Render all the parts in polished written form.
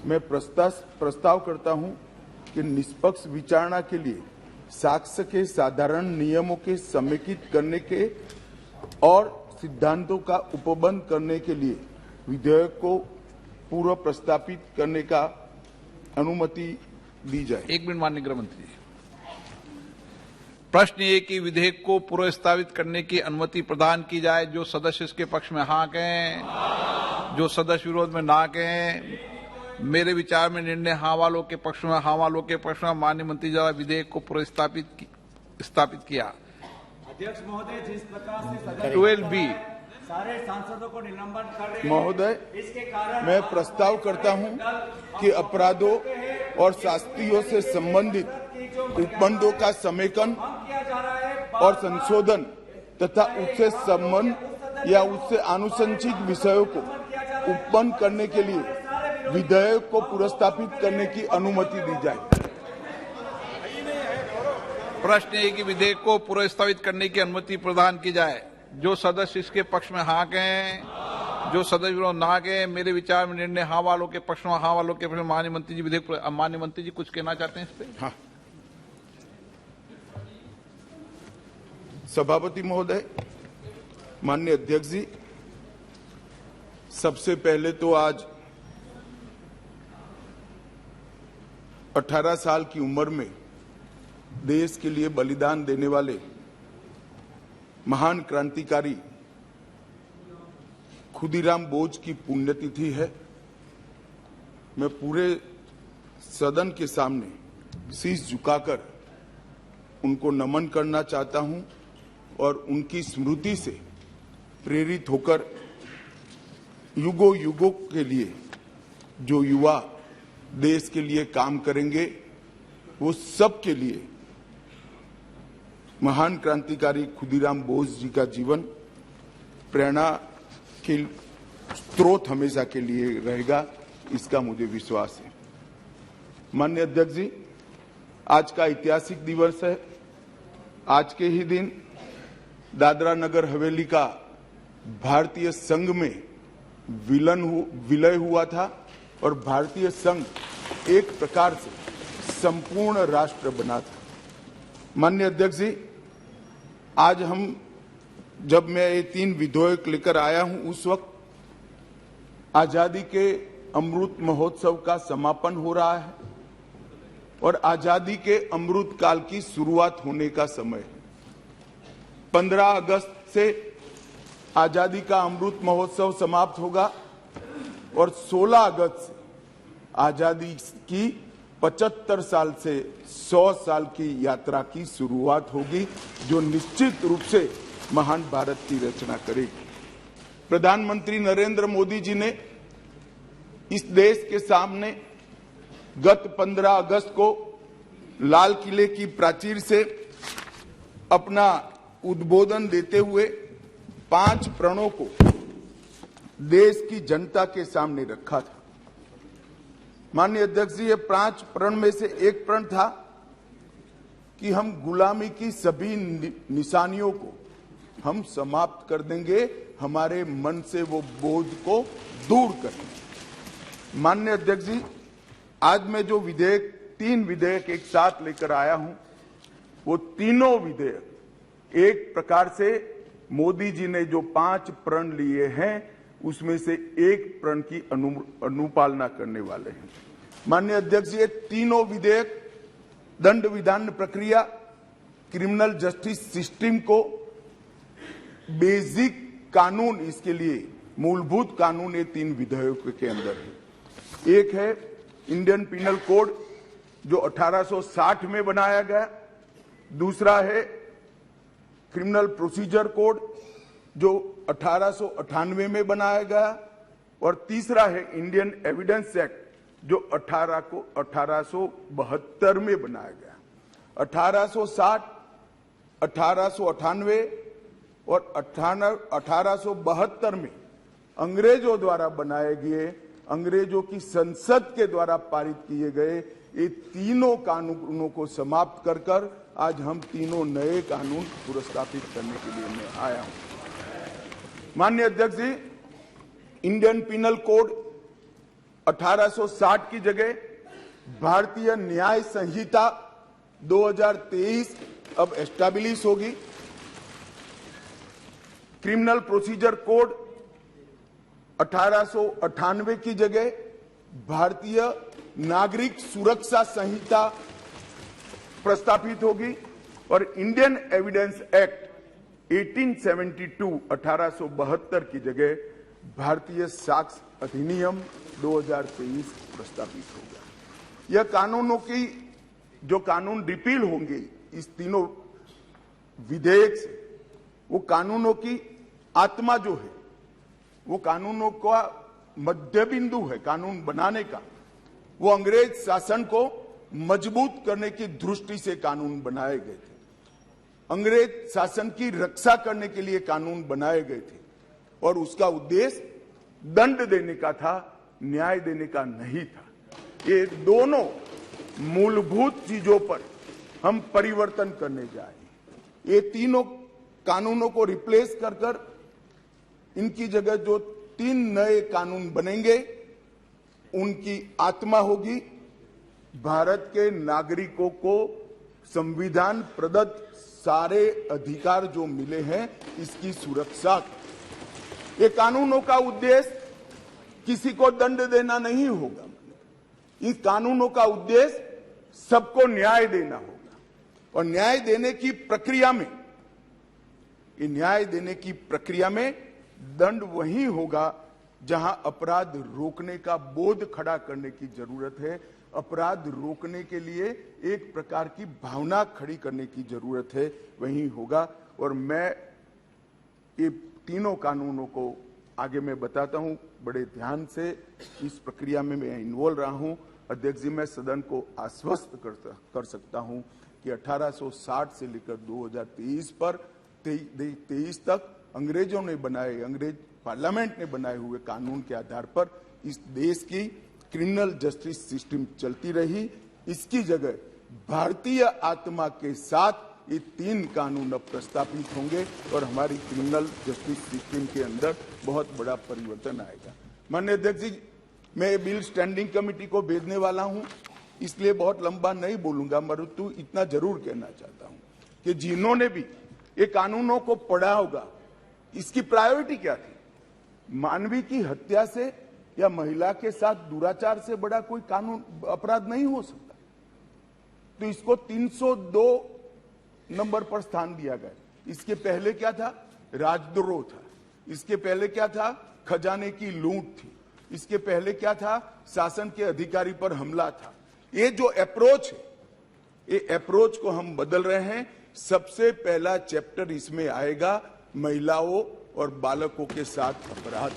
मैं प्रस्ताव करता हूं कि निष्पक्ष विचारणा के लिए साक्ष्य के साधारण नियमों के समेकित करने के और सिद्धांतों का उपबंध करने के लिए विधेयक को पूर्व प्रस्तावित करने का अनुमति दी जाए। 1 मिनट माननीय गृह मंत्री जी। प्रश्न ये कि विधेयक को पुनर्स्थापित करने की अनुमति प्रदान की जाए। जो सदस्य इसके पक्ष में हाँ कहें, जो सदस्य विरोध में ना कहें। मेरे विचार में निर्णय हाँ वालों के पक्ष में, हाँ वालों के पक्ष में। माननीय मंत्री द्वारा विधेयक को स्थापित किया। अध्यक्ष महोदय, जिस प्रकार से 12B सारे सांसदों को निलंबन कर रहे हैं महोदय, इसके कारण मैं प्रस्ताव करता हूं कि अपराधों और शास्तियों से संबंधित उपबंधों का समेकन और संशोधन तथा उससे संबंध या उससे आनुषंगिक विषयों को उपबंध करने के लिए विधेयक को पुनर्स्थापित करने की अनुमति दी जाए। प्रश्न है कि विधेयक को पुनर्स्थापित करने की अनुमति प्रदान की जाए। जो सदस्य इसके पक्ष में हाँ कहें, जो सदस्य विरोध ना कहें। मेरे विचार में निर्णय हाँ वालों के पक्ष में, हाँ वालों के पक्ष में। माननीय मंत्री जी विधेयक, माननीय मंत्री जी कुछ कहना चाहते हैं इस पे? हाँ। सभापति महोदय, माननीय अध्यक्ष जी, सबसे पहले तो आज 18 साल की उम्र में देश के लिए बलिदान देने वाले महान क्रांतिकारी खुदीराम बोस की पुण्यतिथि है। मैं पूरे सदन के सामने शीश झुकाकर उनको नमन करना चाहता हूं और उनकी स्मृति से प्रेरित होकर युगों युगों के लिए जो युवा देश के लिए काम करेंगे, वो सब के लिए महान क्रांतिकारी खुदीराम बोस जी का जीवन प्रेरणा के स्रोत हमेशा के लिए रहेगा, इसका मुझे विश्वास है। माननीय अध्यक्ष जी, आज का ऐतिहासिक दिवस है। आज के ही दिन दादरा नगर हवेली का भारतीय संघ में विलय हुआ था और भारतीय संघ एक प्रकार से संपूर्ण राष्ट्र बना था। माननीय अध्यक्ष जी, आज जब मैं ये 3 विधेयक लेकर आया हूं, उस वक्त आजादी के अमृत महोत्सव का समापन हो रहा है और आजादी के अमृत काल की शुरुआत होने का समय है। 15 अगस्त से आजादी का अमृत महोत्सव समाप्त होगा और 16 अगस्त से आजादी की 75 साल से 100 साल की यात्रा की शुरुआत होगी, जो निश्चित रूप से महान भारत की रचना करेगी। प्रधानमंत्री नरेंद्र मोदी जी ने इस देश के सामने गत 15 अगस्त को लाल किले की प्राचीर से अपना उद्बोधन देते हुए 5 प्रणों को देश की जनता के सामने रखा था। माननीय अध्यक्ष जी, ये 5 प्रण में से एक प्रण था कि हम गुलामी की सभी निशानियों को हम समाप्त कर देंगे, हमारे मन से वो बोझ को दूर करेंगे। माननीय अध्यक्ष जी, आज मैं जो 3 विधेयक एक साथ लेकर आया हूं, वो तीनों विधेयक एक प्रकार से मोदी जी ने जो 5 प्रण लिए हैं, उसमें से एक प्रण की अनुपालना करने वाले हैं। माननीय अध्यक्ष जी, ये तीनों विधेयक दंड विधान प्रक्रिया, क्रिमिनल जस्टिस सिस्टम को बेसिक कानून, इसके लिए मूलभूत कानून ये 3 विधेयकों के अंदर है। एक है इंडियन पिनल कोड जो 1860 में बनाया गया, दूसरा है क्रिमिनल प्रोसीजर कोड जो 1898 में बनाया गया और तीसरा है इंडियन एविडेंस एक्ट जो 1872 में बनाया गया। 1860, 1898 और 1872 में अंग्रेजों द्वारा बनाए गए, अंग्रेजों की संसद के द्वारा पारित किए गए ये तीनों कानूनों को समाप्त कर आज हम तीनों नए कानून पुनर्स्थापित करने के लिए मैं आया हूं। माननीय अध्यक्ष जी, इंडियन पिनल कोड 1860 की जगह भारतीय न्याय संहिता 2023 अब एस्टैब्लिश होगी। क्रिमिनल प्रोसीजर कोड 1898 की जगह भारतीय नागरिक सुरक्षा संहिता प्रस्तापित होगी और इंडियन एविडेंस एक्ट 1872 की जगह भारतीय साक्ष्य अधिनियम 2023 प्रस्तापित होगा। यह कानूनों की जो कानून रिपील होंगे इस तीनों विधेयक से, वो कानूनों की आत्मा जो है, वो कानूनों का मध्य बिंदु है कानून बनाने का, वो अंग्रेज शासन को मजबूत करने की दृष्टि से कानून बनाए गए थे। अंग्रेज शासन की रक्षा करने के लिए कानून बनाए गए थे और उसका उद्देश्य दंड देने का था, न्याय देने का नहीं था। ये दोनों मूलभूत चीजों पर हम परिवर्तन करने जा रहे हैं। ये तीनों कानूनों को रिप्लेस कर इनकी जगह जो 3 नए कानून बनेंगे, उनकी आत्मा होगी भारत के नागरिकों को संविधान प्रदत्त सारे अधिकार जो मिले हैं इसकी सुरक्षा। ये कानूनों का उद्देश्य किसी को दंड देना नहीं होगा। इन कानूनों का उद्देश्य सबको न्याय देना होगा और न्याय देने की प्रक्रिया में, ये न्याय देने की प्रक्रिया में दंड वही होगा जहां अपराध रोकने का बोध खड़ा करने की जरूरत है। अपराध रोकने के लिए एक प्रकार की भावना खड़ी करने की जरूरत है, वही होगा। और मैं ये तीनों कानूनों को आगे मैं बताता हूं, बड़े ध्यान से इस प्रक्रिया में मैं इन्वॉल्व रहा हूं। अध्यक्ष जी, मैं सदन को आश्वस्त कर सकता हूं कि 1860 से लेकर 2023 पर 23 तक अंग्रेजों ने बनाए, अंग्रेज पार्लियामेंट ने बनाए हुए कानून के आधार पर इस देश की क्रिमिनल जस्टिस सिस्टम चलती रही। इसकी जगह भारतीय आत्मा के साथ ये 3 कानून अब प्रस्तापित होंगे और हमारी क्रिमिनल जस्टिस सिस्टम के अंदर बहुत बड़ा परिवर्तन आएगा। माननीय अध्यक्ष जी, मैं बिल स्टैंडिंग कमेटी को भेजने वाला हूं, इसलिए बहुत लंबा नहीं बोलूंगा, परंतु इतना जरूर कहना चाहता हूं कि जिन्होंने भी ये कानूनों को पढ़ा होगा, इसकी प्रायोरिटी क्या थी? मानवी की हत्या से या महिला के साथ दुराचार से बड़ा कोई कानून अपराध नहीं हो सकता। तो इसको 302 नंबर पर स्थान दिया गया। इसके पहले क्या था? राजद्रोह था। इसके पहले क्या था? खजाने की लूट थी। इसके पहले क्या था? शासन के अधिकारी पर हमला था। ये जो अप्रोच है, ये अप्रोच को हम बदल रहे हैं। सबसे पहला चैप्टर इसमें आएगा महिलाओं और बालकों के साथ अपराध।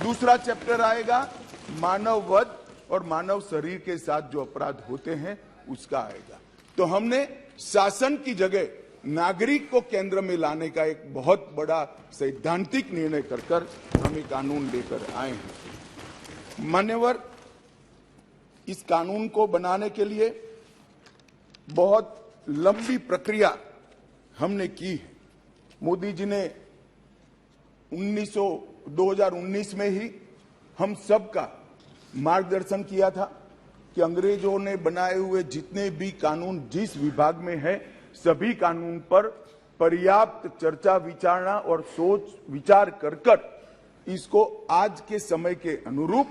दूसरा चैप्टर आएगा मानव वध और मानव शरीर के साथ जो अपराध होते हैं उसका आएगा। तो हमने शासन की जगह नागरिक को केंद्र में लाने का एक बहुत बड़ा सैद्धांतिक निर्णय कर हम ये कानून लेकर आए हैं। मान्यवर, इस कानून को बनाने के लिए बहुत लंबी प्रक्रिया हमने की है। मोदी जी ने 2019 में ही हम सबका मार्गदर्शन किया था कि अंग्रेजों ने बनाए हुए जितने भी कानून जिस विभाग में है, सभी कानून पर पर्याप्त चर्चा विचारणा और सोच विचार कर इसको आज के समय के अनुरूप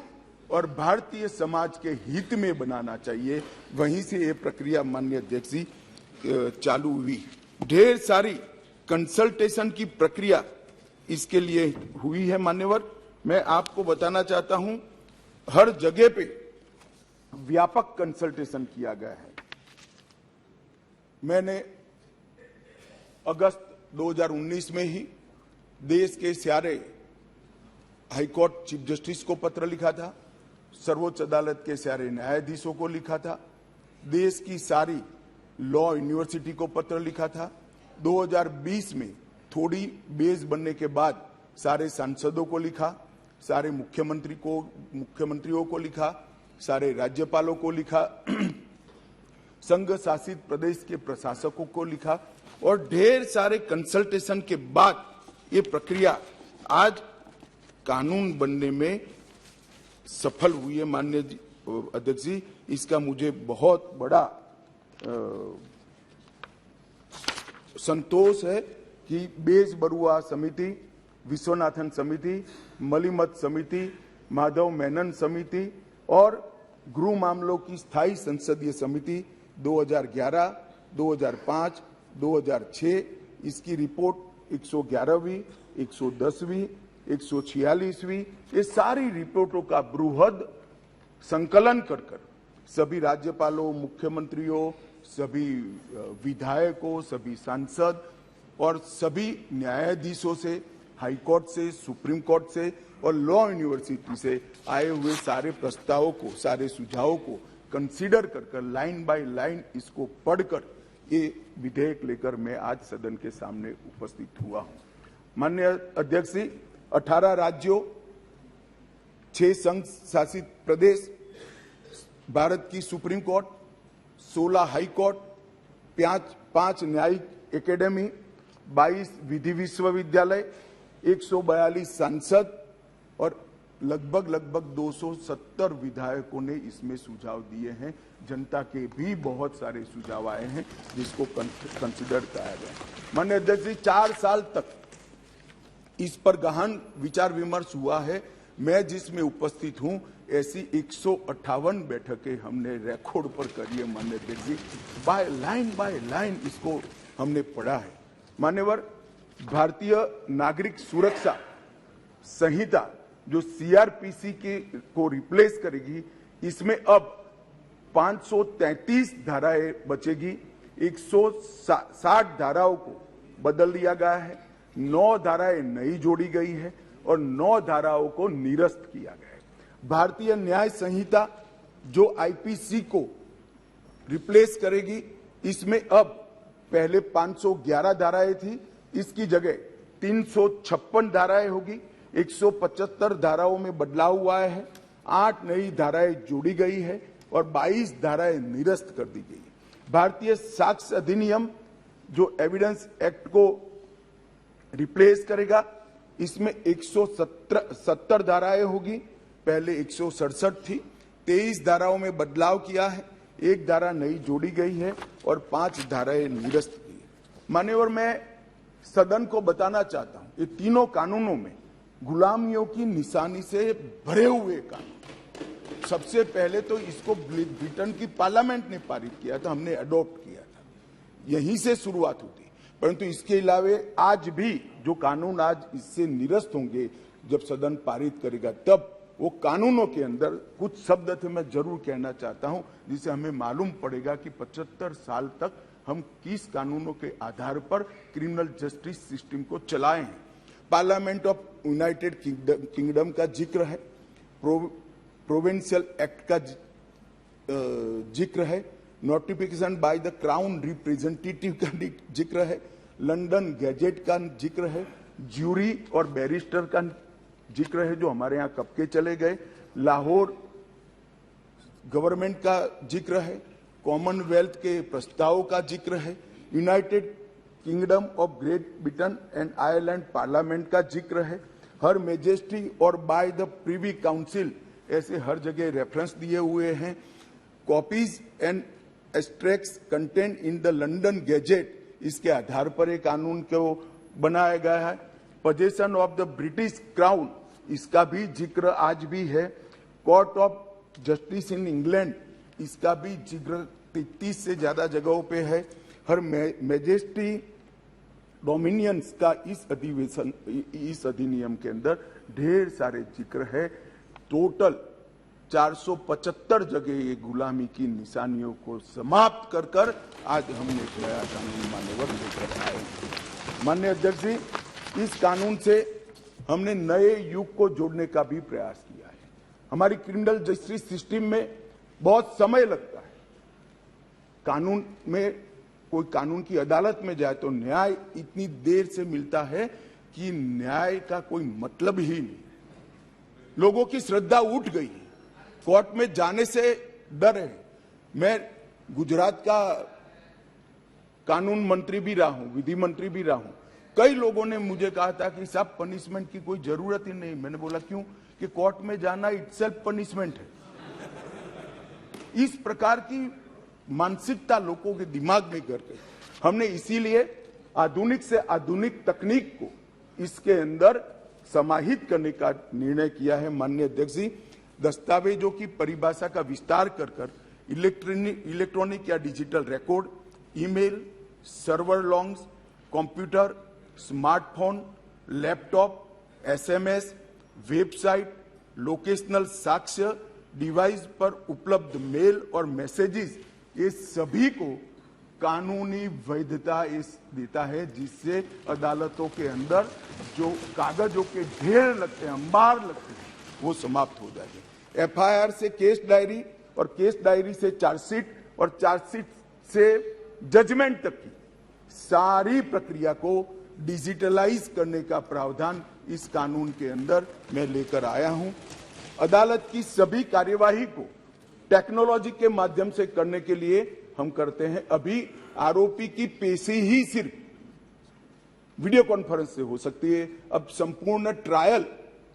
और भारतीय समाज के हित में बनाना चाहिए। वहीं से ये प्रक्रिया माननीय अध्यक्ष जी चालू हुई। ढेर सारी कंसल्टेशन की प्रक्रिया इसके लिए हुई है। मान्यवर, मैं आपको बताना चाहता हूं, हर जगह पे व्यापक कंसल्टेशन किया गया है। मैंने अगस्त 2019 में ही देश के सारे हाईकोर्ट चीफ जस्टिस को पत्र लिखा था, सर्वोच्च अदालत के सारे न्यायाधीशों को लिखा था, देश की सारी लॉ यूनिवर्सिटी को पत्र लिखा था। 2020 में थोड़ी बेस बनने के बाद सारे सांसदों को लिखा, सारे मुख्यमंत्रियों को लिखा, सारे राज्यपालों को लिखा, संघ शासित प्रदेश के प्रशासकों को लिखा और ढेर सारे कंसल्टेशन के बाद ये प्रक्रिया आज कानून बनने में सफल हुई है माननीय अध्यक्ष जी, इसका मुझे बहुत बड़ा संतोष है कि बेज बरुआ समिति, विश्वनाथन समिति, मलिमत समिति, माधव मेनन समिति और गृह मामलों की स्थायी संसदीय समिति 2011, 2005, 2006 इसकी रिपोर्ट 111वीं, 110वीं, 146वीं ये सारी रिपोर्टों का बृहद संकलन कर सभी राज्यपालों, मुख्यमंत्रियों, सभी विधायकों, सभी सांसद और सभी न्यायाधीशों से, हाई कोर्ट से, सुप्रीम कोर्ट से और लॉ यूनिवर्सिटी से आए हुए सारे प्रस्तावों को, सारे सुझावों को कंसीडर कर लाइन बाय लाइन इसको पढ़कर ये विधेयक लेकर मैं आज सदन के सामने उपस्थित हुआ हूं। माननीय अध्यक्ष जी, 18 राज्यों, 6 संघ शासित प्रदेश, भारत की सुप्रीम कोर्ट, 16 हाई कोर्ट, 5 न्यायिक एकेडमी, 22 विधि विश्वविद्यालय, 142 सांसद और लगभग 270 विधायकों ने इसमें सुझाव दिए हैं। जनता के भी बहुत सारे सुझाव आए हैं जिसको कंसिडर किया गया। माननीय अध्यक्ष जी, 4 साल तक इस पर गहन विचार विमर्श हुआ है। मैं जिसमें उपस्थित हूं ऐसी 158 बैठकें हमने रिकॉर्ड पर करी है। माननीय अध्यक्ष जी, बाय लाइन इसको हमने पढ़ा है। मान्यवर, भारतीय नागरिक सुरक्षा संहिता जो सीआरपीसी के को रिप्लेस करेगी, इसमें अब 533 धाराएं बचेगी, 160 धाराओं को बदल दिया गया है, 9 धाराएं नई जोड़ी गई है और 9 धाराओं को निरस्त किया गया है। भारतीय न्याय संहिता जो आईपीसी को रिप्लेस करेगी, इसमें अब पहले 511 धाराएं थी, इसकी जगह 356 धाराएं होगी, 175 धाराओं में बदलाव हुआ है, 8 नई धाराएं जोड़ी गई है और 22 धाराएं निरस्त कर दी गई। भारतीय साक्ष्य अधिनियम जो एविडेंस एक्ट को रिप्लेस करेगा, इसमें 170 धाराएं होगी, पहले 167 थी, 23 धाराओं में बदलाव किया है, 1 धारा नई जोड़ी गई है और 5 धाराएं निरस्त की। मान्यवर, मैं सदन को बताना चाहता हूं, ये तीनों कानूनों में गुलामियों की निशानी से भरे हुए कानून। सबसे पहले तो इसको ब्रिटेन की पार्लियामेंट ने पारित किया था, हमने अडॉप्ट किया था, यहीं से शुरुआत होती। परंतु इसके अलावा आज भी जो कानून आज इससे निरस्त होंगे, जब सदन पारित करेगा तब वो कानूनों के अंदर कुछ शब्द थे मैं जरूर कहना चाहता हूं, जिससे हमें मालूम पड़ेगा कि 75 साल तक हम किस कानूनों के आधार पर क्रिमिनल जस्टिस सिस्टम को चलाए हैं। पार्लियामेंट ऑफ यूनाइटेड किंगडम का जिक्र है, प्रोविंशियल एक्ट का जिक्र है, notification by the crown representative का जिक्र है, लंदन गैजेट का जिक्र है, ज्यूरी और बैरिस्टर का जिक्र है जो हमारे यहाँ कब के चले गए, लाहौर गवर्नमेंट का जिक्र है, कॉमनवेल्थ के प्रस्तावों का जिक्र है, United kingdom of great Britain and Ireland parliament का जिक्र है, हर मेजेस्टी और बाय द प्रिवी काउंसिल, ऐसे हर जगह रेफरेंस दिए हुए हैं। Copies and extracts content in the London gadget, इसके आधार पर एक कानून को बनाया गया है। Possession of the British crown, इसका भी जिक्र आज भी है। Court of justice in England, इसका भी जिक्र 33 से ज्यादा जगहों पे है। हर मैजेस्टी डोमिनियंस का इस अधिनियम के अंदर ढेर सारे जिक्र है। टोटल 475 जगह ये गुलामी की निशानियों को समाप्त कर आज हमने एक नया कानून मान्यवर लेकर आए। माननीय अध्यक्ष जी, इस कानून से हमने नए युग को जोड़ने का भी प्रयास किया है। हमारी क्रिमिनल जस्टिस सिस्टम में बहुत समय लगता है। कानून में कोई कानून की अदालत में जाए तो न्याय इतनी देर से मिलता है कि न्याय का कोई मतलब ही नहीं। लोगों की श्रद्धा उठ गई है, कोर्ट में जाने से डर है। मैं गुजरात का कानून मंत्री भी रहा हूं, विधि मंत्री भी रहा हूं। कई लोगों ने मुझे कहा था कि साहब पनिशमेंट की कोई जरूरत ही नहीं। मैंने बोला क्यों? कि कोर्ट में जाना इटसेल्फ पनिशमेंट है। इस प्रकार की मानसिकता लोगों के दिमाग में कर गई। हमने इसीलिए आधुनिक से आधुनिक तकनीक को इसके अंदर समाहित करने का निर्णय किया है। माननीय अध्यक्ष जी, दस्तावेजों की परिभाषा का विस्तार कर इलेक्ट्रॉनिक या digital record, email, server longs, computer, smartphone, laptop, SMS, website, locational साक्ष्य, डिवाइस पर उपलब्ध मेल और मैसेजेस, ये सभी को कानूनी वैधता देता है, जिससे अदालतों के अंदर जो कागजों के ढेर लगते हैं, अंबार लगते हैं, वो समाप्त हो जाएंगे। एफआईआर से केस डायरी और केस डायरी से चार्जशीट और चार्जशीट से जजमेंट तक की सारी प्रक्रिया को डिजिटलाइज करने का प्रावधान इस कानून के अंदर मैं लेकर आया हूं। अदालत की सभी कार्यवाही को टेक्नोलॉजी के माध्यम से करने के लिए हम करते हैं। अभी आरोपी की पेशी ही सिर्फ वीडियो कॉन्फ्रेंस से हो सकती है, अब संपूर्ण ट्रायल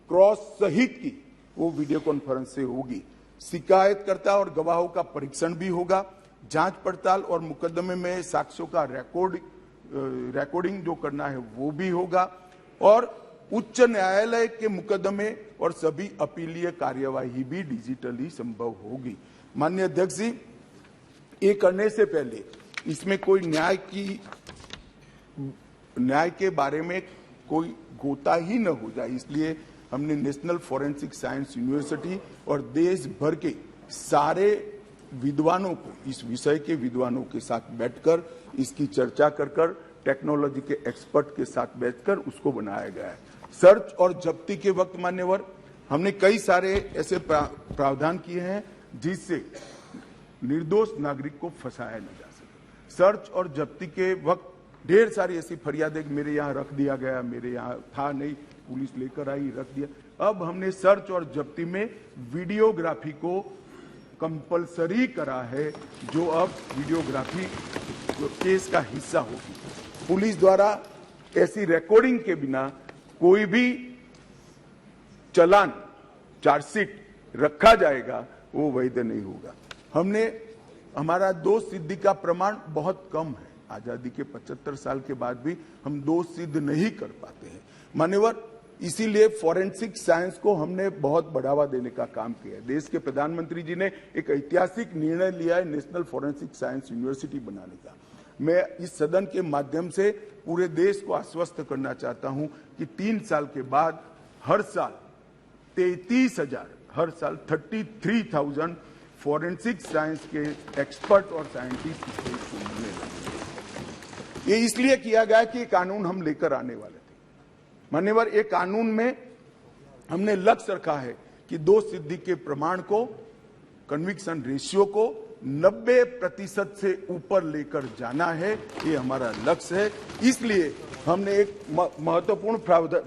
क्रॉस सहित की वो वीडियो कॉन्फ्रेंस से होगी। शिकायतकर्ता और गवाहों का परीक्षण भी होगा। जांच पड़ताल और मुकदमे में साक्ष्यों का रिकॉर्डिंग जो करना है वो भी होगा, और उच्च न्यायालय के मुकदमे और सभी अपीलीय कार्यवाही भी डिजिटली संभव होगी। माननीय अध्यक्ष जी, ये करने से पहले इसमें कोई न्याय के बारे में कोई गोता ही न हो जाए, इसलिए हमने नेशनल फॉरेंसिक साइंस यूनिवर्सिटी और देश भर के सारे विद्वानों को, इस विषय के विद्वानों के साथ बैठकर इसकी चर्चा कर टेक्नोलॉजी के एक्सपर्ट के साथ बैठकर उसको बनाया गया है। सर्च और जब्ती के वक्त मान्यवर हमने कई सारे ऐसे प्रावधान किए हैं जिससे निर्दोष नागरिक को फंसाया न जा सके। सर्च और जब्ती के वक्त ढेर सारी ऐसी फरियादें मेरे यहाँ रख दिया गया, मेरे यहाँ था नहीं, पुलिस लेकर आई, रख दिया। अब हमने सर्च और जब्ती में वीडियोग्राफी को कंपलसरी करा है, जो अब वीडियोग्राफी केस का हिस्सा होगी। पुलिस द्वारा ऐसी रिकॉर्डिंग के बिना कोई भी चालान, चार्जशीट रखा जाएगा वो वैध नहीं होगा। हमारा दोष सिद्धि का प्रमाण बहुत कम है। आजादी के 75 साल के बाद भी हम दोष सिद्ध नहीं कर पाते हैं मान्यवर। इसीलिए फॉरेंसिक साइंस को हमने बहुत बढ़ावा देने का काम किया है। देश के प्रधानमंत्री जी ने एक ऐतिहासिक निर्णय लिया है नेशनल फॉरेंसिक साइंस यूनिवर्सिटी बनाने का। मैं इस सदन के माध्यम से पूरे देश को आश्वस्त करना चाहता हूं कि 3 साल के बाद हर साल 33,000 फॉरेंसिक साइंस के एक्सपर्ट और साइंटिस्ट मिलने लगे। ये इसलिए किया गया कि कानून हम लेकर आने वाले थे मान्यवर। एक कानून में हमने लक्ष्य रखा है कि दोष सिद्धि के प्रमाण को, कन्विक्शन रेशियो को 90% से ऊपर लेकर जाना है, ये हमारा लक्ष्य है। इसलिए हमने एक महत्वपूर्ण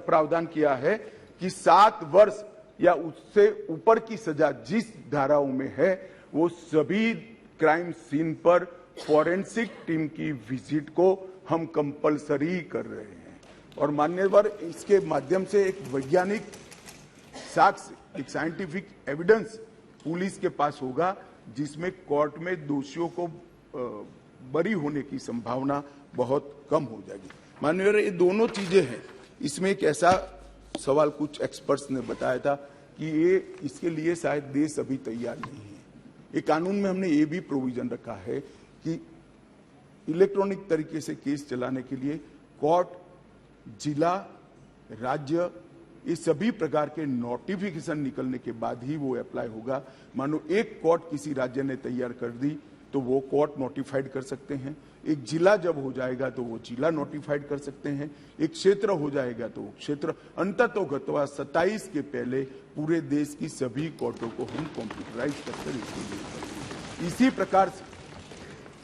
प्रावधान किया है कि 7 वर्ष या उससे ऊपर की सजा जिस धाराओं में है, वो सभी क्राइम सीन पर फॉरेंसिक टीम की विजिट को हम कंपलसरी कर रहे हैं। और मान्यवर, इसके माध्यम से एक वैज्ञानिक साक्ष्य, एक साइंटिफिक एविडेंस पुलिस के पास होगा, जिसमें कोर्ट में दोषियों को बरी होने की संभावना बहुत कम हो जाएगी। माननीय, ये दोनों चीजें हैं। इसमें एक ऐसा सवाल कुछ एक्सपर्ट्स ने बताया था कि ये इसके लिए शायद देश अभी तैयार नहीं है। ये कानून में हमने ये भी प्रोविजन रखा है कि इलेक्ट्रॉनिक तरीके से केस चलाने के लिए कोर्ट, जिला, राज्य, ये सभी प्रकार के नोटिफिकेशन निकलने के बाद ही वो अप्लाई होगा। मानो एक कोर्ट किसी राज्य ने तैयार कर दी तो वो कोर्ट नोटिफाइड कर सकते हैं। एक जिला जब हो जाएगा तो वो जिला नोटिफाइड कर सकते हैं। एक क्षेत्र हो जाएगा तो क्षेत्र। अंततोगत्वा 27 के पहले पूरे देश की सभी कोर्टों को हम कंप्यूटराइज करके इसी प्रकार से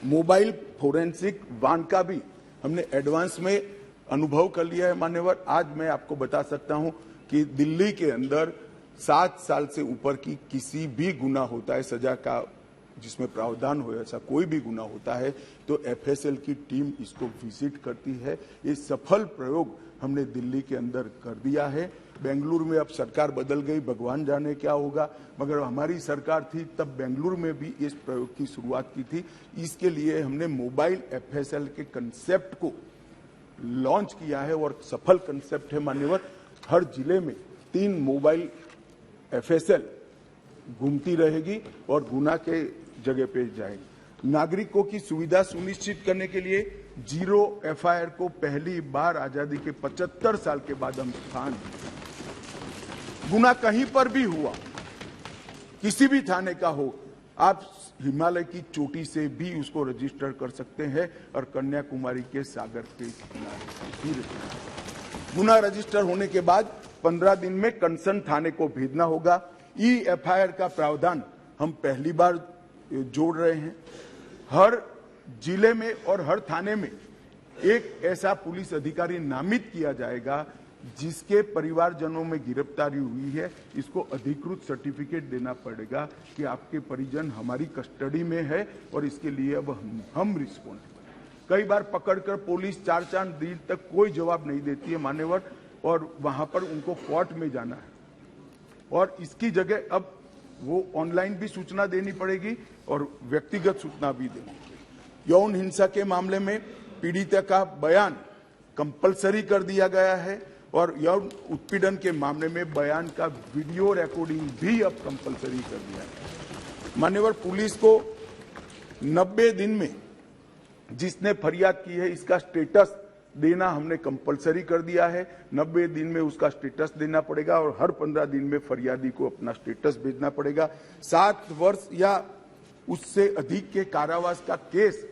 मोबाइल फोरेंसिक वान का भी हमने एडवांस में अनुभव कर लिया है मान्यवर। आज मैं आपको बता सकता हूं कि दिल्ली के अंदर 7 साल से ऊपर की किसी भी गुनाह होता है, सजा का जिसमें प्रावधान हो, ऐसा कोई भी गुनाह होता है तो एफएसएल की टीम इसको विजिट करती है। ये सफल प्रयोग हमने दिल्ली के अंदर कर दिया है। बेंगलुरु में अब सरकार बदल गई, भगवान जाने क्या होगा, मगर हमारी सरकार थी तब बेंगलुरु में भी इस प्रयोग की शुरुआत की थी। इसके लिए हमने मोबाइल FSL के कंसेप्ट को लॉन्च किया है और सफल कंसेप्ट है मान्यवर। हर जिले में 3 मोबाइल FSL घूमती रहेगी और गुना के जगह पे जाएगी। नागरिकों की सुविधा सुनिश्चित करने के लिए 0 FIR को पहली बार आजादी के 75 साल के बाद हम स्थान गुना कहीं पर भी हुआ, किसी भी थाने का हो, आप हिमालय की चोटी से भी उसको रजिस्टर कर सकते हैं और कन्याकुमारी के सागर के किनारे गुना रजिस्टर होने के बाद 15 दिन में कंसर्न थाने को भेजना होगा। FIR का प्रावधान हम पहली बार जोड़ रहे हैं। हर जिले में और हर थाने में एक ऐसा पुलिस अधिकारी नामित किया जाएगा जिसके परिवारजनों में गिरफ्तारी हुई है। इसको अधिकृत सर्टिफिकेट देना पड़ेगा कि आपके परिजन हमारी कस्टडी में है और इसके लिए अब हम रिस्पॉन्सिबल। कई बार पकड़कर पुलिस 4-4 दिन तक कोई जवाब नहीं देती है मान्यवर, और वहां पर उनको कोर्ट में जाना है और इसकी जगह अब वो ऑनलाइन भी सूचना देनी पड़ेगी और व्यक्तिगत सूचना भी देनी पड़ेगी। यौन हिंसा के मामले में पीड़िता का बयान कंपलसरी कर दिया गया है और यौन उत्पीड़न के मामले में बयान का वीडियो रिकॉर्डिंग भी अब कंपलसरी कर दिया है। मान्यवर, पुलिस को 90 दिन में जिसने फरियाद की है इसका स्टेटस देना हमने कंपलसरी कर दिया है। 90 दिन में उसका स्टेटस देना पड़ेगा और हर 15 दिन में फरियादी को अपना स्टेटस भेजना पड़ेगा। 7 वर्ष या उससे अधिक के कारावास का केस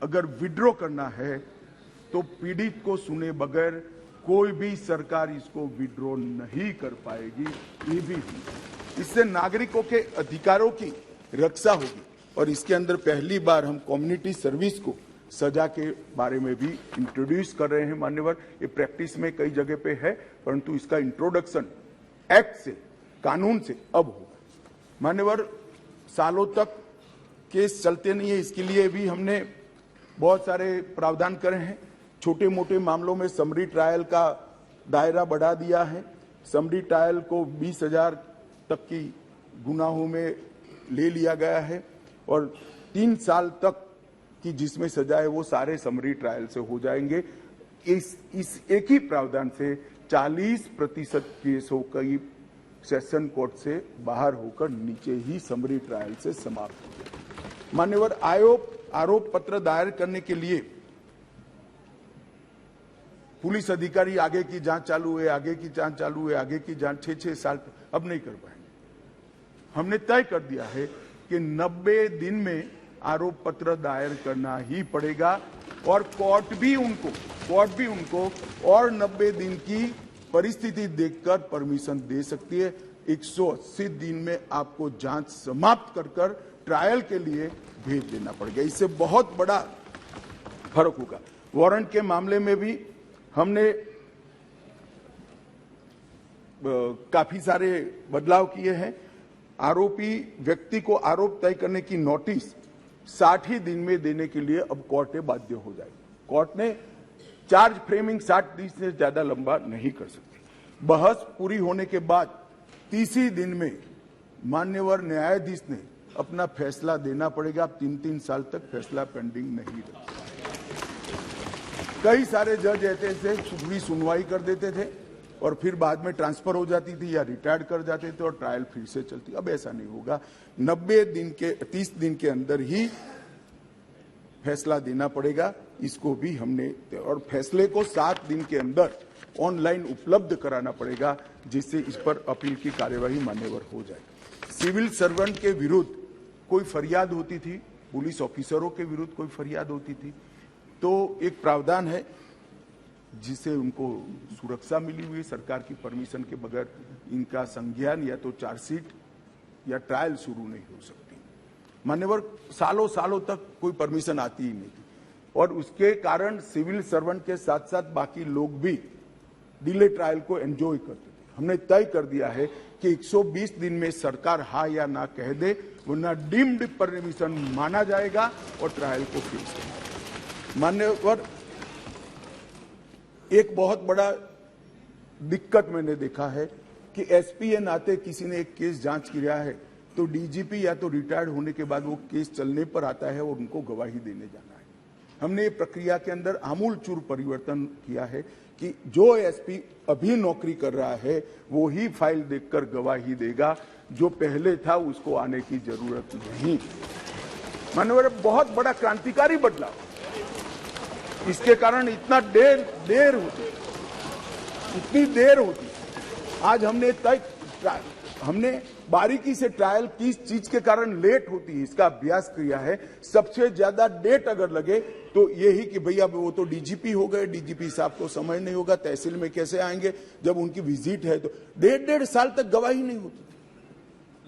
अगर विड्रॉ करना है तो पीड़ित को सुने बगैर कोई भी सरकार इसको विड्रॉ नहीं कर पाएगी। ये भी इससे नागरिकों के अधिकारों की रक्षा होगी और इसके अंदर पहली बार हम कम्युनिटी सर्विस को सजा के बारे में भी इंट्रोड्यूस कर रहे हैं मान्यवर। ये प्रैक्टिस में कई जगह पे है, परंतु इसका इंट्रोडक्शन एक्ट से, कानून से अब होगा मान्यवर। सालों तक केस चलते नहीं है, इसके लिए भी हमने बहुत सारे प्रावधान करे हैं। छोटे मोटे मामलों में समरी ट्रायल का दायरा बढ़ा दिया है। समरी ट्रायल को 20,000 तक की गुनाहों में ले लिया गया है और 3 साल तक की जिसमें सजा है वो सारे समरी ट्रायल से हो जाएंगे। इस एक ही प्रावधान से 40% केसों की सेशन कोर्ट से बाहर होकर नीचे ही समरी ट्रायल से समाप्त हो गए। मान्यवर, आरोप पत्र दायर करने के लिए पुलिस अधिकारी आगे की जांच चालू है, आगे की जांच चालू है, आगे की जांच 6-6 साल अब नहीं कर पाएंगे। हमने तय कर दिया है कि 90 दिन में आरोप पत्र दायर करना ही पड़ेगा और कोर्ट भी उनको और 90 दिन की परिस्थिति देखकर परमिशन दे सकती है। 180 दिन में आपको जांच समाप्त कर ट्रायल के लिए भेज देना पड़ेगा। इससे बहुत बड़ा फर्क होगा। वारंट के मामले में भी हमने काफी सारे बदलाव किए हैं। आरोपी व्यक्ति को आरोप तय करने की नोटिस 60 ही दिन में देने के लिए अब कोर्ट बाध्य हो जाएगी। कोर्ट ने चार्ज फ्रेमिंग 60 दिन से ज्यादा लंबा नहीं कर सकती। बहस पूरी होने के बाद 30 दिन में मान्यवर न्यायाधीश ने अपना फैसला देना पड़ेगा। अब 3-3 साल तक फैसला पेंडिंग नहीं रखा। कई सारे जज ऐसे पूरी सुनवाई कर देते थे और फिर बाद में ट्रांसफर हो जाती थी या रिटायर्ड कर जाते थे और ट्रायल फिर से चलती। अब ऐसा नहीं होगा। 30 दिन के अंदर ही फैसला देना पड़ेगा। इसको भी हमने, और फैसले को 7 दिन के अंदर ऑनलाइन उपलब्ध कराना पड़ेगा जिससे इस पर अपील की कार्यवाही मान्यवर हो जाए। सिविल सर्वेंट के विरुद्ध कोई फरियाद होती थी, पुलिस ऑफिसरों के विरुद्ध कोई फरियाद होती थी, तो एक प्रावधान है जिससे उनको सुरक्षा मिली हुई सरकार की परमिशन के बगैर इनका संज्ञान या तो चार्जशीट या ट्रायल शुरू नहीं हो सकती। मान्यवर, सालों तक कोई परमिशन आती ही नहीं थी और उसके कारण सिविल सर्वेंट के साथ साथ बाकी लोग भी डिले ट्रायल को एंजॉय करते थे। हमने तय कर दिया है कि 120 दिन में सरकार हाँ या ना कह दे, वरना डीम्ड परमिशन माना जाएगा और ट्रायल को फिक्स करना। मान्यवर, एक बहुत बड़ा दिक्कत मैंने देखा है कि एसपी के नाते किसी ने एक केस जांच किया है तो डीजीपी या तो रिटायर्ड होने के बाद वो केस चलने पर आता है और उनको गवाही देने जाना है। हमने ये प्रक्रिया के अंदर आमूल चूर परिवर्तन किया है कि जो एसपी अभी नौकरी कर रहा है वो ही फाइल देखकर गवाही देगा, जो पहले था उसको आने की जरूरत नहीं। माननीय, बहुत बड़ा क्रांतिकारी बदलाव। इसके कारण इतना देर होती, इतनी देर होती। आज हमने बारीकी से ट्रायल किस चीज के कारण लेट होती है इसका अभ्यास किया है। सबसे ज्यादा डेट अगर लगे तो यही कि भैया वो तो डीजीपी हो गए, डीजीपी साहब को समय नहीं होगा, तहसील में कैसे आएंगे जब उनकी विजिट है, तो 1.5 साल तक गवाही नहीं होती।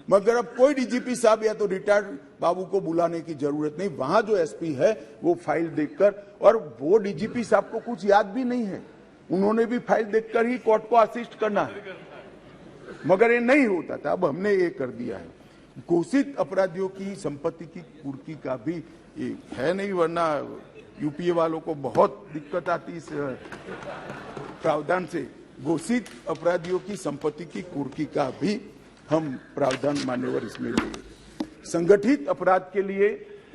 मगर अब कोई डीजीपी साहब या तो रिटायर्ड बाबू को बुलाने की जरूरत नहीं, वहां जो एसपी है वो फाइल देखकर, और वो डीजीपी साहब को कुछ याद भी नहीं है, उन्होंने भी फाइल देखकर ही कोर्ट को असिस्ट करना है, मगर ये नहीं होता था। अब हमने ये कर दिया है। घोषित अपराधियों की संपत्ति की कुर्की का भी ये है नहीं, वरना यूपीए वालों को बहुत दिक्कत आती इस प्रावधान से। घोषित अपराधियों की संपत्ति की कुर्की का भी हम प्रावधान मान्यवर इसमें लिए। संगठित अपराध के लिए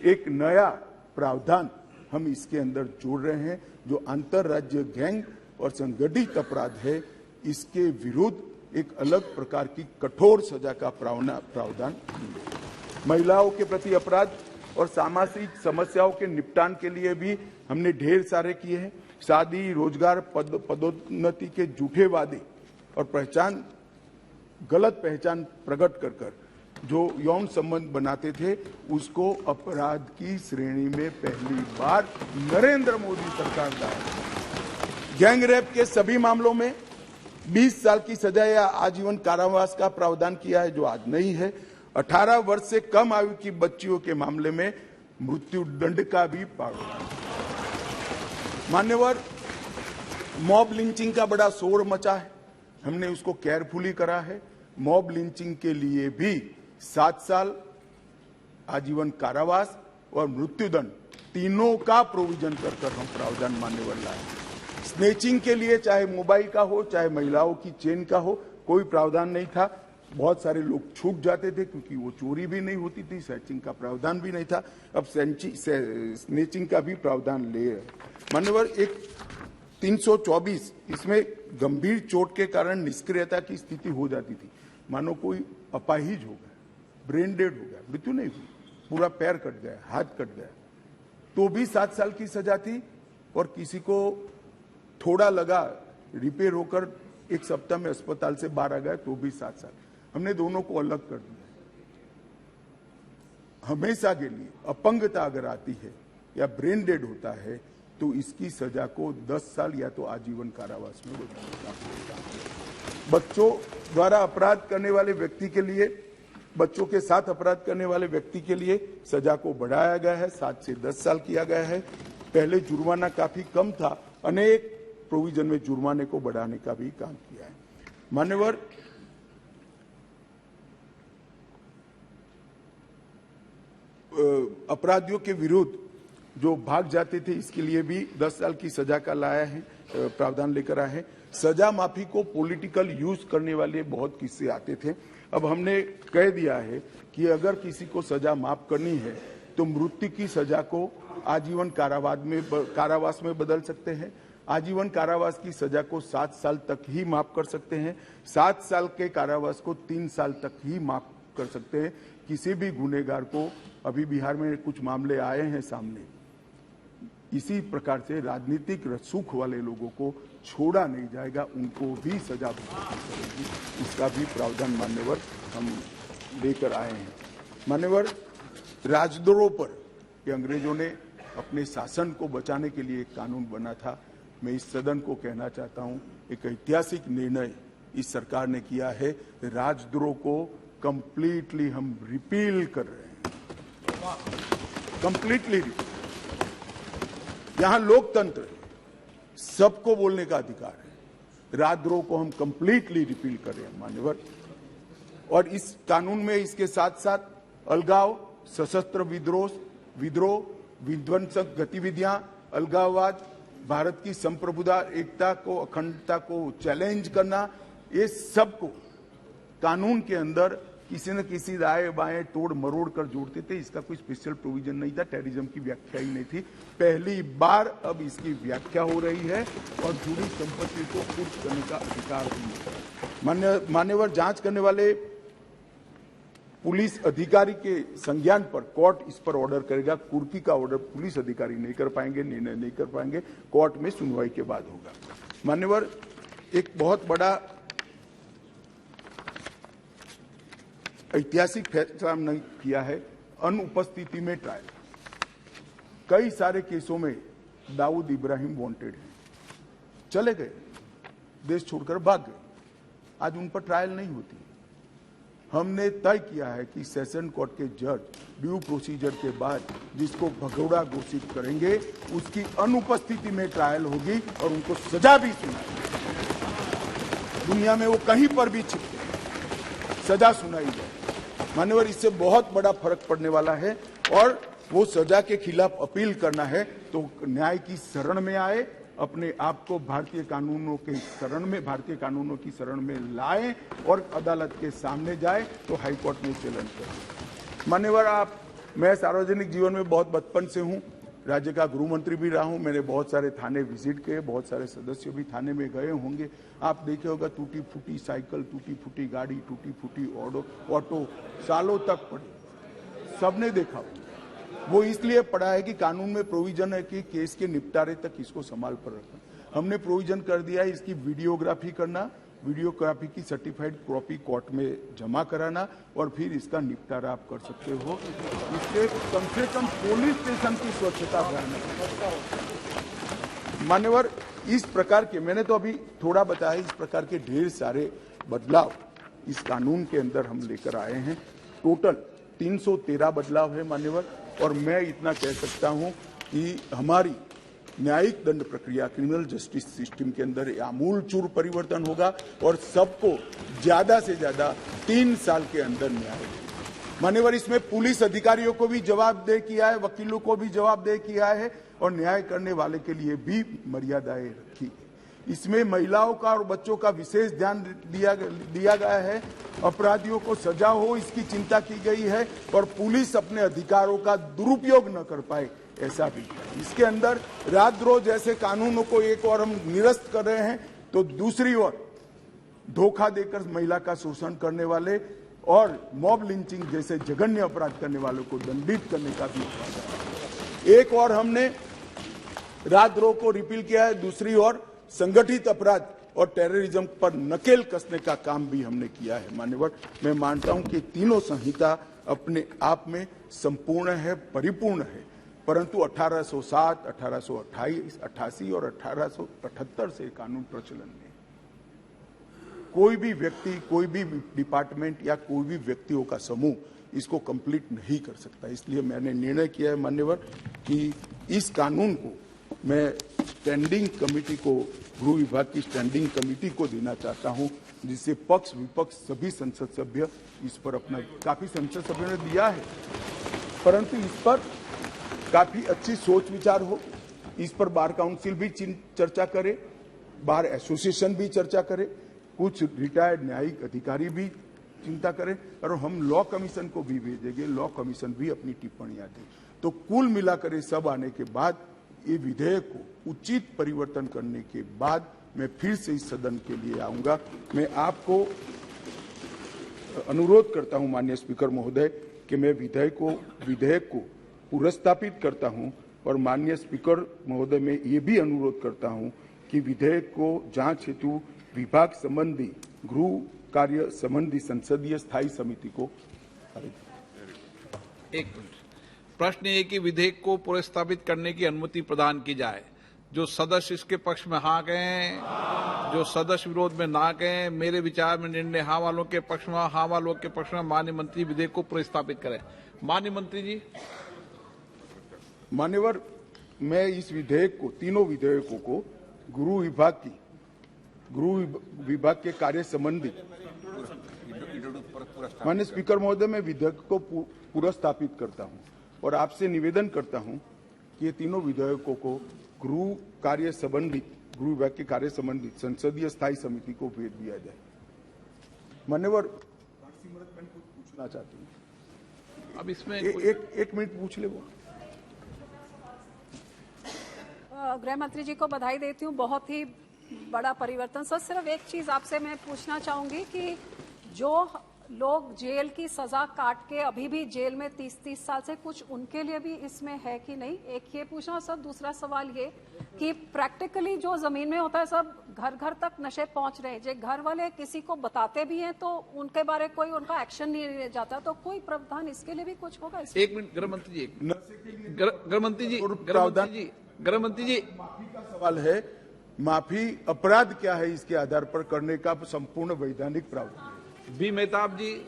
एक नया प्रावधान हम इसके अंदर जोड़ रहे हैं, जो अंतरराज्य गैंग और संगठित अपराध है, इसके विरुद्ध एक अलग प्रकार की कठोर सजा का प्रावधान। महिलाओं के प्रति अपराध और सामाजिक समस्याओं के निपटान के लिए भी हमने ढेर सारे किए हैं। शादी, रोजगार, पदोन्नति के झूठे वादे और गलत पहचान प्रकट कर जो यौन संबंध बनाते थे, उसको अपराध की श्रेणी में पहली बार नरेंद्र मोदी सरकार लाए। गैंग रेप के सभी मामलों में 20 साल की सजा या आजीवन कारावास का प्रावधान किया है, जो आज नहीं है। 18 वर्ष से कम आयु की बच्चियों के मामले में मृत्यु दंड का भी प्रावधान। मान्यवर, मॉब लिंचिंग का बड़ा शोर मचा है, हमने उसको केयरफुली करा है। मॉब लिंचिंग के लिए भी 7 साल आजीवन कारावास और मृत्युदंड तीनों का प्रोविजन कर हम प्रावधान मान्यवर लाए। स्नेचिंग के लिए चाहे मोबाइल का हो चाहे महिलाओं की चेन का हो, कोई प्रावधान नहीं था। बहुत सारे लोग छूट जाते थे क्योंकि वो चोरी भी नहीं होती थी, स्नेचिंग का प्रावधान भी नहीं था। अब स्नेचिंग का भी प्रावधान ले रहे। मान्यवर, एक 324 इसमें गंभीर चोट के कारण निष्क्रियता की स्थिति हो जाती थी। मानो कोई अपाहिज हो गया, ब्रेन डेड हो गया, मृत्यु नहीं हुई, पूरा पैर कट गया, हाथ कट गया, तो भी 7 साल की सजा थी। और किसी को थोड़ा लगा, रिपेयर होकर 1 सप्ताह में अस्पताल से बाहर आ गया, तो भी 7 साल। हमने दोनों को अलग कर दिया। हमेशा के लिए अपंगता अगर आती है या ब्रेन डेड होता है तो इसकी सजा को 10 साल या तो आजीवन कारावास में बदलना। बच्चों द्वारा अपराध करने वाले व्यक्ति के लिए, बच्चों के साथ अपराध करने वाले व्यक्ति के लिए सजा को बढ़ाया गया है, 7 से 10 साल किया गया है। पहले जुर्माना काफी कम था, अनेक प्रोविजन में जुर्माने को बढ़ाने का भी काम किया है। मान्यवर, अपराधियों के विरुद्ध जो भाग जाते थे, इसके लिए भी 10 साल की सजा का लाया है, प्रावधान लेकर आए हैं। सजा माफी को पॉलिटिकल यूज करने वाले बहुत किस्से आते थे। अब हमने कह दिया है कि अगर किसी को सजा माफ करनी है तो मृत्यु की सजा को आजीवन कारावास में बदल सकते हैं। आजीवन कारावास की सजा को 7 साल तक ही माफ कर सकते हैं। 7 साल के कारावास को 3 साल तक ही माफ कर सकते हैं। किसी भी गुनहगार को, अभी बिहार में कुछ मामले आए हैं सामने, इसी प्रकार से राजनीतिक रसूख वाले लोगों को छोड़ा नहीं जाएगा, उनको भी सजा मिलेगी। इसका भी प्रावधान मान्यवर हम लेकर आए हैं। मान्यवर, राजद्रोह पर ये अंग्रेजों ने अपने शासन को बचाने के लिए एक कानून बना था। मैं इस सदन को कहना चाहता हूं, एक ऐतिहासिक निर्णय इस सरकार ने किया है। राजद्रोह को कंप्लीटली हम रिपील कर रहे हैं, कंप्लीटली। यहां लोकतंत्र है, सबको बोलने का अधिकार है। राजद्रोह को हम कंप्लीटली रिपील कर रहे हैं मान्यवर। और इस कानून में इसके साथ साथ अलगाव, सशस्त्र विद्रोह, विध्वंसक गतिविधियां, अलगाववाद, भारत की संप्रभुता, एकता को, अखंडता को चैलेंज करना, ये सब को कानून के अंदर किसी न किसी दाएं बाएं तोड़ मरोड़ कर जोड़ते थे। इसका कोई स्पेशल प्रोविजन नहीं था, टेररिज्म की व्याख्या ही नहीं थी। पहली बार अब इसकी व्याख्या हो रही है और जुड़ी संपत्ति को कुर्क करने का अधिकार भी। मान्यवर जांच करने वाले पुलिस अधिकारी के संज्ञान पर कोर्ट इस पर ऑर्डर करेगा। कुर्की का ऑर्डर पुलिस अधिकारी नहीं कर पाएंगे, निर्णय नहीं कर पाएंगे, कोर्ट में सुनवाई के बाद होगा। मान्यवर, एक बहुत बड़ा ऐतिहासिक फैसला हमने किया है, अनुपस्थिति में ट्रायल। कई सारे केसों में दाऊद इब्राहिम वांटेड हैं, चले गए, देश छोड़कर भाग गए, आज उन पर ट्रायल नहीं होती। हमने तय किया है कि सेशन कोर्ट के जज ड्यू प्रोसीजर के बाद जिसको भगोड़ा घोषित करेंगे उसकी अनुपस्थिति में ट्रायल होगी और उनको सजा भी सुनाई, दुनिया में वो कहीं पर भी छिपके सजा सुनाई जाए। मान्यवर, इससे बहुत बड़ा फर्क पड़ने वाला है और वो सजा के खिलाफ अपील करना है तो न्याय की शरण में आए, अपने आप को भारतीय कानूनों के शरण में, भारतीय कानूनों की शरण में लाएं और अदालत के सामने जाए तो हाईकोर्ट में चैलेंज करें। मान्यवर, मैं सार्वजनिक जीवन में बहुत बचपन से हूं, राज्य का गृह मंत्री भी रहा हूं। मैंने बहुत सारे थाने विजिट किए, बहुत सारे सदस्य भी थाने में गए होंगे। आप देखे होगा टूटी फूटी साइकिल, टूटी फूटी गाड़ी, टूटी फूटी ऑटो सालों तक पड़ी, सबने देखा। वो इसलिए पड़ा है कि कानून में प्रोविजन है कि केस के निपटारे तक इसको संभाल पर रखना। हमने प्रोविजन कर दिया है इसकी वीडियोग्राफी करना, वीडियोग्राफी की सर्टिफाइड कॉपी कोर्ट में जमा कराना और फिर इसका निपटारा आप कर सकते हो। इससे कम से कम पुलिस स्टेशन की स्वच्छता बढ़ाना। मान्यवर, इस प्रकार के, मैंने तो अभी थोड़ा बताया, इस प्रकार के ढेर सारे बदलाव इस कानून के अंदर हम लेकर आए हैं। टोटल 313 बदलाव है मान्यवर, और मैं इतना कह सकता हूं कि हमारी न्यायिक दंड प्रक्रिया, क्रिमिनल जस्टिस सिस्टम के अंदर आमूलचूल परिवर्तन होगा और सबको ज्यादा से ज्यादा 3 साल के अंदर न्याय होगा। मान्यवर, इसमें पुलिस अधिकारियों को भी जवाबदेह किया है, वकीलों को भी जवाबदेह किया है और न्याय करने वाले के लिए भी मर्यादाएं रखी। इसमें महिलाओं का और बच्चों का विशेष ध्यान दिया गया है। अपराधियों को सजा हो इसकी चिंता की गई है और पुलिस अपने अधिकारों का दुरुपयोग न कर पाए, ऐसा भी। इसके अंदर राजद्रोह जैसे कानूनों को एक और हम निरस्त कर रहे हैं तो दूसरी ओर धोखा देकर महिला का शोषण करने वाले और मॉब लिंचिंग जैसे जघन्य अपराध करने वालों को दंडित करने का भी एक और हमने राजद्रोह को रिपील किया है, दूसरी ओर संगठित अपराध और टेररिज्म पर नकेल कसने का काम भी हमने किया है। मान्यवर, मैं मानता हूं कि तीनों संहिता अपने आप में संपूर्ण है, परिपूर्ण है, परंतु 1807, 1828, 88 और 1878 से कानून प्रचलन में कोई भी व्यक्ति, कोई भी डिपार्टमेंट या कोई भी व्यक्तियों का समूह इसको कंप्लीट नहीं कर सकता। इसलिए मैंने निर्णय किया है मान्यवर कि इस कानून को मैं स्टैंडिंग कमेटी को, गृह विभाग की स्टैंडिंग कमेटी को देना चाहता हूं, जिससे पक्ष विपक्ष सभी संसद सभ्य इस पर अपना, काफी संसद सभ्यों ने दिया है, परंतु इस पर काफी अच्छी सोच विचार हो। इस पर बार काउंसिल भी चर्चा करे, बार एसोसिएशन भी चर्चा करे, कुछ रिटायर्ड न्यायिक अधिकारी भी चिंता करें और हम लॉ कमीशन को भी भेजेंगे, लॉ कमीशन भी अपनी टिप्पणियां दे। तो कुल मिलाकर ये सब आने के बाद ये विधेयक को उचित परिवर्तन करने के बाद मैं फिर से इस सदन के लिए आऊंगा। मैं आपको अनुरोध करता हूं माननीय स्पीकर महोदय कि मैं विधेयक को पुनर्स्थापित करता हूं और माननीय स्पीकर महोदय मैं ये भी अनुरोध करता हूं कि विधेयक को जांच हेतु विभाग संबंधी गृह कार्य संबंधी संसदीय स्थायी समिति को। एक मिनट, प्रश्न ये कि विधेयक को पुनर्स्थापित करने की अनुमति प्रदान की जाए। जो सदस्य इसके पक्ष में हाँ कहें, जो सदस्य विरोध में ना कहें। मेरे विचार में निर्णय हाँ वालों के पक्ष में, हाँ वालों के पक्ष में माननीय मंत्री विधेयक को पुनर्स्थापित करें। माननीय मंत्री जी। मान्यवर, मैं इस विधेयक को, तीनों विधेयकों को गृह विभाग के कार्य संबंधी, माननीय स्पीकर महोदय मैं विधेयक को पुनर्स्थापित करता हूं और आपसे निवेदन करता हूं कि ये तीनों विधेयकों को गृह कार्य संबंधित गृह विभाग के कार्य संबंधित संसदीय स्थायी समिति को भेज दिया जाए। मान्यवर सिमरत मैंने कुछ पूछना चाहती हूँ। अब इसमें एक मिनट पूछ ले वो। गृह मंत्री जी को बधाई देती हूँ, बहुत ही बड़ा परिवर्तन। सर सिर्फ एक चीज आपसे मैं पूछना चाहूंगी कि जो लोग जेल की सजा काट के अभी भी जेल में 30-30 साल से, कुछ उनके लिए भी इसमें है कि नहीं, एक ये पूछना। सर दूसरा सवाल ये कि प्रैक्टिकली जो जमीन में होता है सब घर घर तक नशे पहुंच रहे हैं, जो घर वाले किसी को बताते भी हैं तो उनके बारे कोई उनका एक्शन नहीं लिया जाता, तो कोई प्रावधान इसके लिए भी कुछ होगा? एक मिनट गृह मंत्री जी, गृह मंत्री जी माफी का सवाल है। माफी अपराध क्या है इसके आधार पर करने का संपूर्ण वैधानिक प्रावधान। बी मेहताब जी,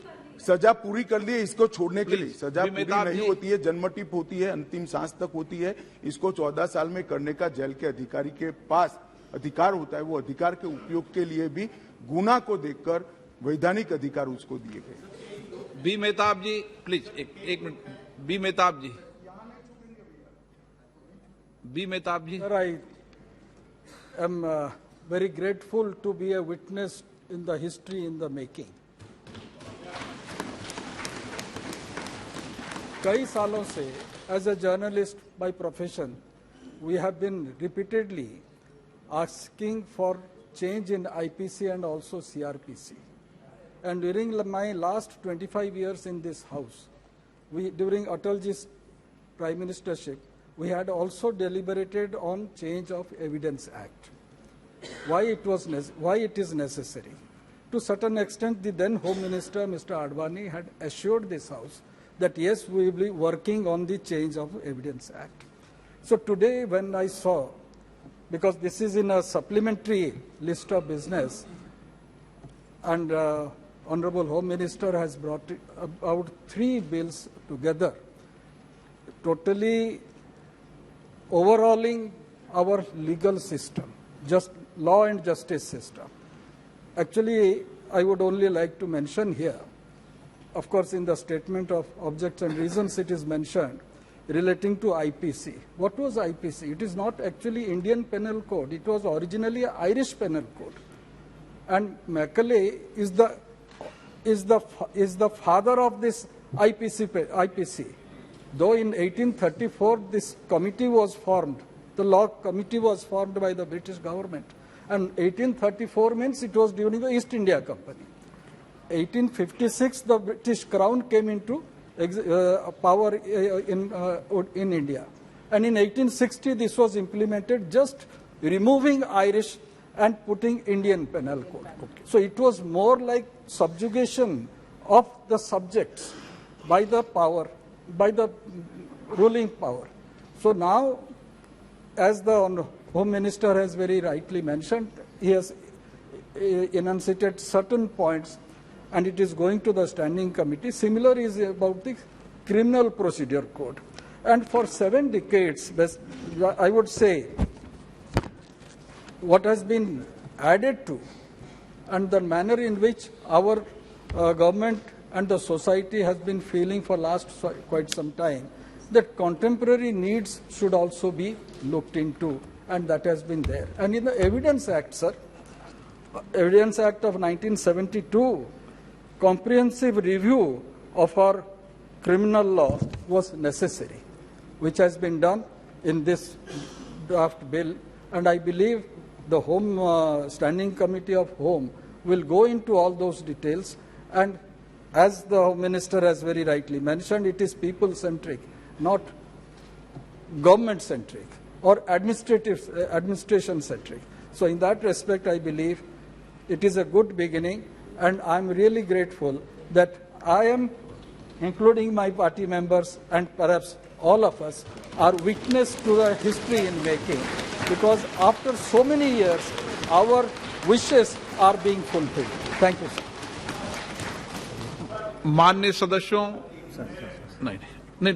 सजा पूरी कर ली है, इसको छोड़ने के लिए सजा पूरी मेहताब नहीं जी। होती है, जन्मटिप होती है, अंतिम सांस तक होती है। इसको 14 साल में करने का जेल के अधिकारी के पास अधिकार होता है। वो अधिकार के उपयोग के लिए भी गुना को देखकर वैधानिक अधिकार उसको दिए गए। बी मेहताब जी प्लीज एक minute. Bi Mehtab ji, Bi Mehtab ji. Sir, I am very grateful to be a witness in the history in the making. कई सालों से as a journalist by profession, we have been repeatedly asking for change in IPC and also CRPC. And during my last 25 years in this house, during Atalji's prime ministership, we had also deliberated on change of Evidence Act. Why it is necessary. To certain extent, the then Home Minister, Mr. Advani, had assured this House that yes, we will be working on the change of Evidence Act. So today when I saw, because this is in a supplementary list of business, and Honorable Home Minister has brought about 3 bills together, totally overhauling our legal system, just law and justice system. Actually, I would only like to mention here, of course, in the statement of objects and reasons it is mentioned relating to IPC. What was IPC? It is not actually Indian Penal Code. It was originally Irish Penal Code. And Macaulay is the father of this IPC. Though in 1834 this committee was formed, the law committee was formed by the British government. And 1834 means it was during the East India Company. 1856 the British Crown came into power in India. And in 1860 this was implemented, just removing Irish and putting Indian Penal Code. Okay. So it was more like subjugation of the subjects by the power, by the ruling power. So now, as the Home Minister has very rightly mentioned, he has enunciated certain points and it is going to the standing committee. Similar is about the Criminal Procedure Code. And for 7 decades, I would say, what has been added to and the manner in which our government and the society has been feeling for last quite some time, that contemporary needs should also be looked into, and that has been there. And in the Evidence Act, sir, Evidence Act of 1972, comprehensive review of our criminal law was necessary, which has been done in this draft bill, and I believe the Home Standing Committee of Home will go into all those details, and as the Home Minister has very rightly mentioned, it is people-centric, not government-centric or administration-centric. So in that respect, I believe it is a good beginning, and I am really grateful that I am, including my party members and perhaps all of us, are witness to the history in making, because after so many years, our wishes are being fulfilled. Thank you, sir. माननीय सदस्यों, नहीं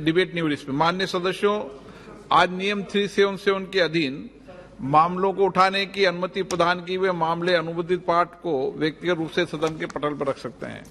debate नहीं हुई इस पे। माननीय सदस्यों, आज नियम 377 के अधीन मामलों को उठाने की अनुमति प्रदान की हुए मामले अनुबंधित पाठ को व्यक्तिगत रूप से सदन के पटल पर रख सकते हैं।